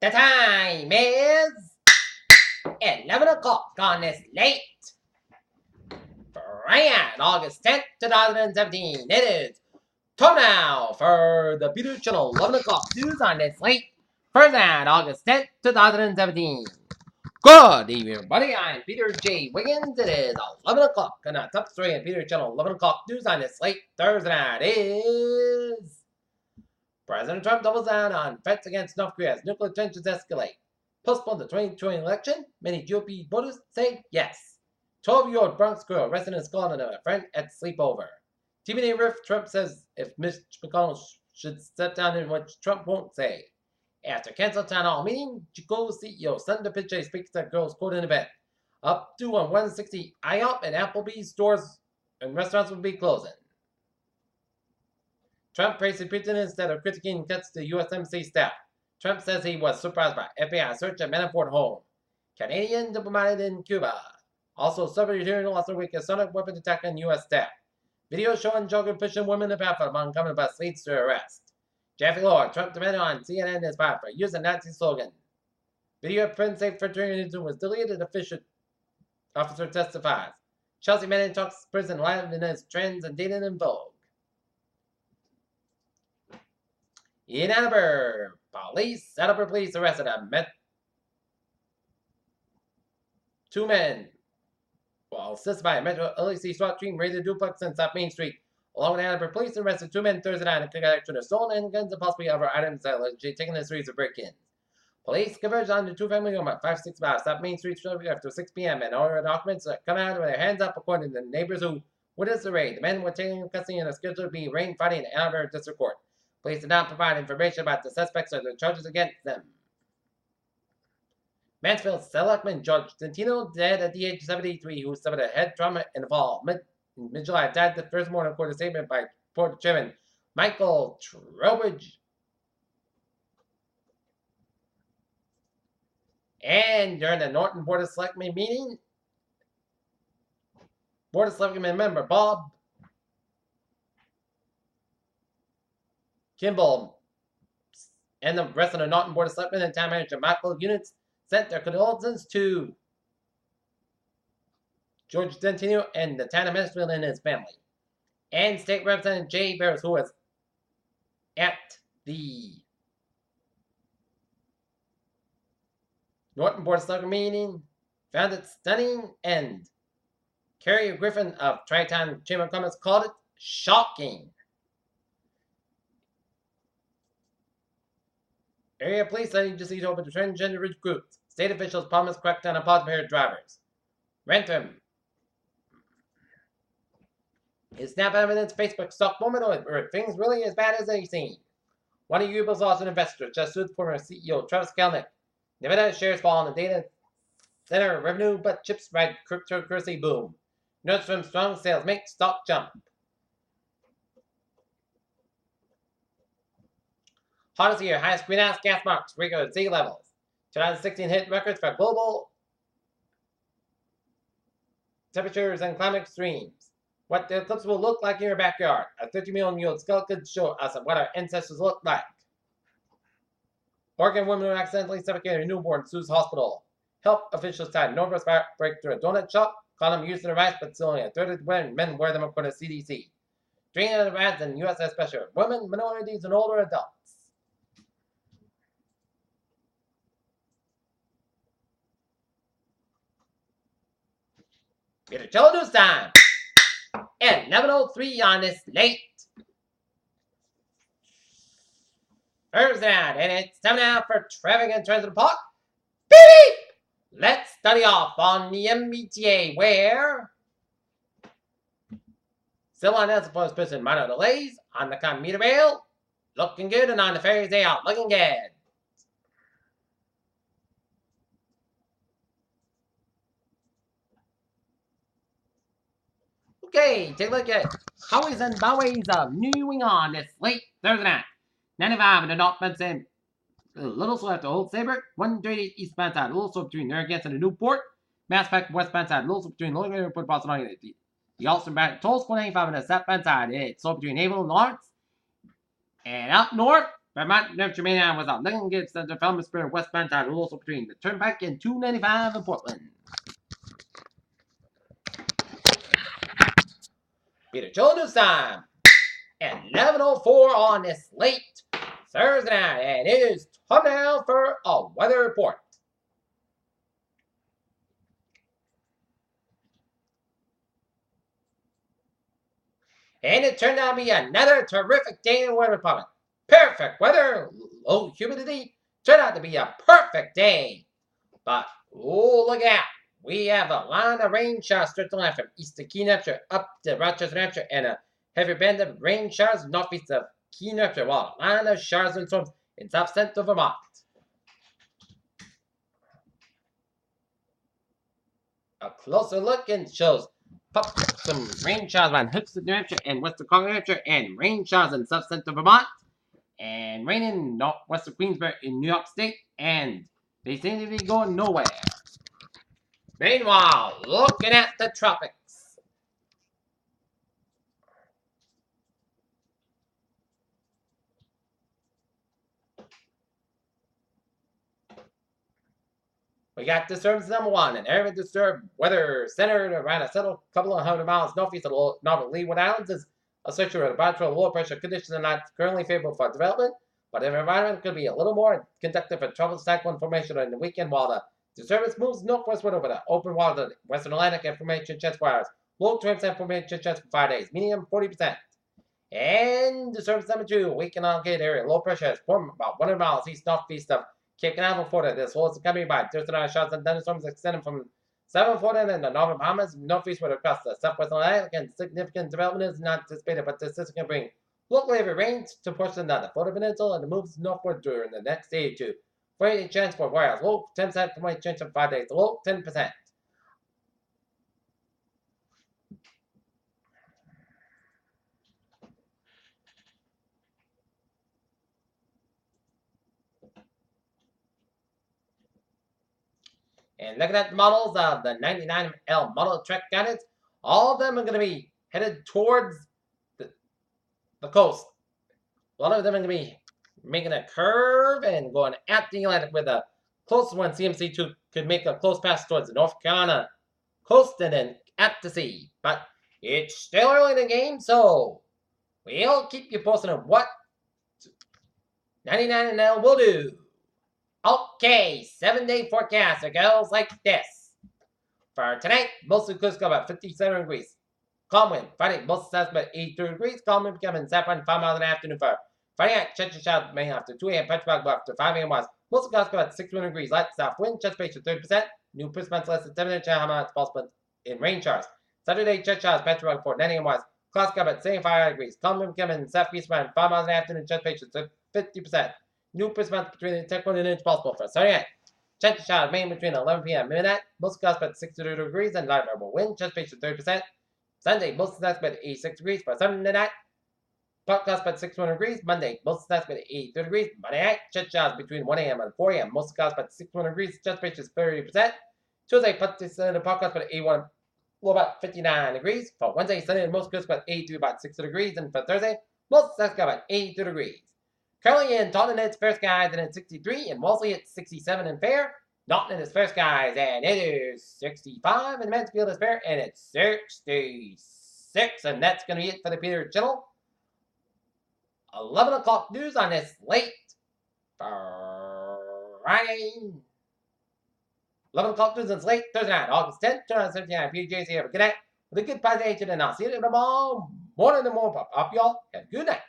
The time is 11 o'clock on this late Friday, August 10th, 2017. It is time now for the Peter Channel 11 o'clock news on this late Thursday, August 10th, 2017. Good evening, everybody. I'm Peter J. Wiggins. It is 11 o'clock, and the top story in Peter Channel 11 o'clock news on this late Thursday night is President Trump doubles down on threats against North Korea as nuclear tensions escalate. Postpone the 2020 election? Many GOP voters say yes. 12-year-old Bronx girl arrested in Scotland of a friend at sleepover. TBD riff, Trump says if Mitch McConnell should step down in what Trump won't say. After canceled town hall meeting, Chico CEO Sundar Pichai speaks at girls' quote event. Up to on 160 IHOP and Applebee's stores and restaurants will be closing. Trump praises Putin instead of critiquing cuts to USMC staff. Trump says he was surprised by FBI search at Manafort home. Canadian diplomat in Cuba. Also, Soviet Union last week a sonic weapon attack on U.S. staff. Video showing jogger pushing women to bathroom on coming bus leads to arrest. Jeffrey Lord, Trump demanded on CNN is fired for using Nazi slogan. Video of friend safe for turning was deleted. Officer testifies. Chelsea Manning talks prison live in his trends and dating in vogue. In Ann Arbor, police arrested two men while assisted by a Metro LAC SWAT team raided a duplex in South Main Street. Along with Ann Arbor police arrested two men Thursday night in connection to stolen handguns and possibly other items that allegedly taken in the streets of break-ins. Police converged on the two-family home at 565 South Main Street shortly after 6 p.m. and ordered documents that come out with their hands up according to the neighbors who witnessed the raid. The men were taken into custody and are scheduled to be arraigned Friday in Ann Arbor District Court. Police did not provide information about the suspects or the charges against them. Mansfield Selectman George Centino, dead at the age of 73, who suffered a head trauma in the fall. Mid-July, died the first morning, according to a statement by Board Chairman Michael Trowbridge. And during the Norton Board of Selectmen meeting, Board of Selectmen member Bob Kimball and the rest of the Norton Board of Selectmen and Town Manager Michael Units sent their condolences to George Dentino and the town of Mansfield and his family. And State Representative Jay Barris, who was at the Norton Board of Selectmen meeting, found it stunning, and Carrie Griffin of Tri-Town Chamber of Commerce called it shocking. Area police agencies open to transgender recruits. State officials promise crackdown on positive drivers. Rentham. Is Snap Evidence Facebook stock moment or are things really as bad as they seem? One of Uber's lawsuit investors just sued former CEO Travis Kalanick. Nevada shares fall on the data center revenue, but chips ride cryptocurrency boom. Notes from strong sales make stock jump. Hottest year, highest greenhouse gas marks, record sea levels. 2016 hit records for global temperatures and climate extremes. What the eclipse will look like in your backyard. A 30 million-year-old skeleton show us what our ancestors looked like. Oregon woman who accidentally suffocated a newborn sues hospital. Health officials tied norovirus outbreak to a donut shop. Condom used in the rice, but still only a third of men wear them according to CDC. Draining of the rats in U.S. especially women, minorities, and older adults. Peter Channel News time at 11:03 on this late Thursday night, and it's time now for Traffic and Transit Report. Beep beep! Let's study off on the MBTA, where still on the first person minor delays on the commuter rail, looking good, and on the ferries they are looking good. Okay, take a look at highways and byways of New England this late Thursday night. 95 in the northbound side, a little slow after Old Saybrook. 138 eastbound side, a little slow between Narragansett and Newport. Mass Effect westbound side, a little slow between Logan and Airport, Boston. The Alston tolls 495 on the southbound side. It's slow between Naval and Lawrence. And up north, Vermont, New Hampshire, Maine was out. Lincoln gets the development spirit westbound side, also between the Turnpike and 295 in Portland. Peter Children's time. At 11:04 on this late Thursday night, and it is time now for a weather report. And it turned out to be another terrific day in the weather department. Perfect weather, low humidity, turned out to be a perfect day. But, oh, look out. We have a line of rain showers stretching line from east to Key, New Hampshire, up to Rochester, New Hampshire, and a heavy band of rain showers northeast of Key, New Hampshire, while a line of showers and storms in south central Vermont. A closer look and shows some rain showers around Hooksett, New Hampshire, and western Congo, New Hampshire, and rain showers in south central Vermont, and rain in northwestern Queensbury in New York State, and they seem to be going nowhere. Meanwhile, looking at the tropics. We got disturbance number 1, an area of disturbed weather centered around a couple of 100 miles northeast of Northern Leeward Islands is associated with a bilateral low pressure conditions are not currently favorable for development, but the environment could be a little more conducive for tropical cyclone formation during the weekend while the disturbance moves northwestward over the open water of the Western Atlantic and formation chance for hours. Low 20% formation chance for 5 days, medium 40%. And disturbance number 2, weak and elongated area. Low pressure has formed about 100 miles east-northeast of Cape Canaveral, Florida. This will is accompanied by distant showers and thunderstorms extending from southern Florida and the northern Bahamas, northeastward across the southwestern Atlantic, and significant development is not anticipated, but this can bring local heavy rains to portions of the Florida Peninsula and it moves northward during the next day or two. For any chance for wires, low 10% for my chance of 5 days, low 10%. And looking at the models of the 99L model track guidance, all of them are going to be headed towards the coast. A lot of them are going to be making a curve and going at the Atlantic, with the closest one, CMC2, could make a close pass towards the North Carolina coast and then at the sea. But it's still early in the game, so we'll keep you posted on what 99L will do. Okay, 7-day forecast. It goes like this. For tonight, mostly clear sky about 57 degrees. Calm wind. Friday, most south about 82 degrees. Calm wind becoming south 5 miles in the afternoon. For Friday night, Chester Showers may after 2 a.m. Petrobras after 5 a.m. west. Mostly clear sky about 61 degrees. Light south wind. Chest patient 30%. New Prismans less than 7 inches. High amounts possible in rain showers. Saturday, Chester Showers Petrobras for 9 a.m. west. Clear sky about 75 degrees. Calm wind becoming southeast around 5 miles in the afternoon. Chest patient 50%. New Prismans between the 10 and inch possible for Saturday night. Chance of showers mainly between 11 p.m. and midnight. Most clouds about 62 degrees and light variable wind. Chance patient 30%. Sunday, most clouds about 86 degrees for Sunday night. Part clouds about 61 degrees. Monday, most clouds about 82 degrees. Monday night, chance showers between 1 a.m. and 4 a.m. Most clouds about 61 degrees. Chance patient 30%. Tuesday, part clouds about 81, low about 59 degrees. For Wednesday, Sunday, most clouds about 82, about 60 degrees. And for Thursday, most clouds about 82 degrees. Currently in Taunton, it's fair skies and it's 63, and Wellesley it's 67 and fair. Norton is fair skies and it is 65, and Mansfield is fair and it's 66. And that's going to be it for the Peter Channel. 11 o'clock news on this late Friday. 11 o'clock news on this late Thursday night, August 10th, 2017. PJC, have a good night with a good presentation, and I'll see you tomorrow morning and more pop up, y'all. Have a good night.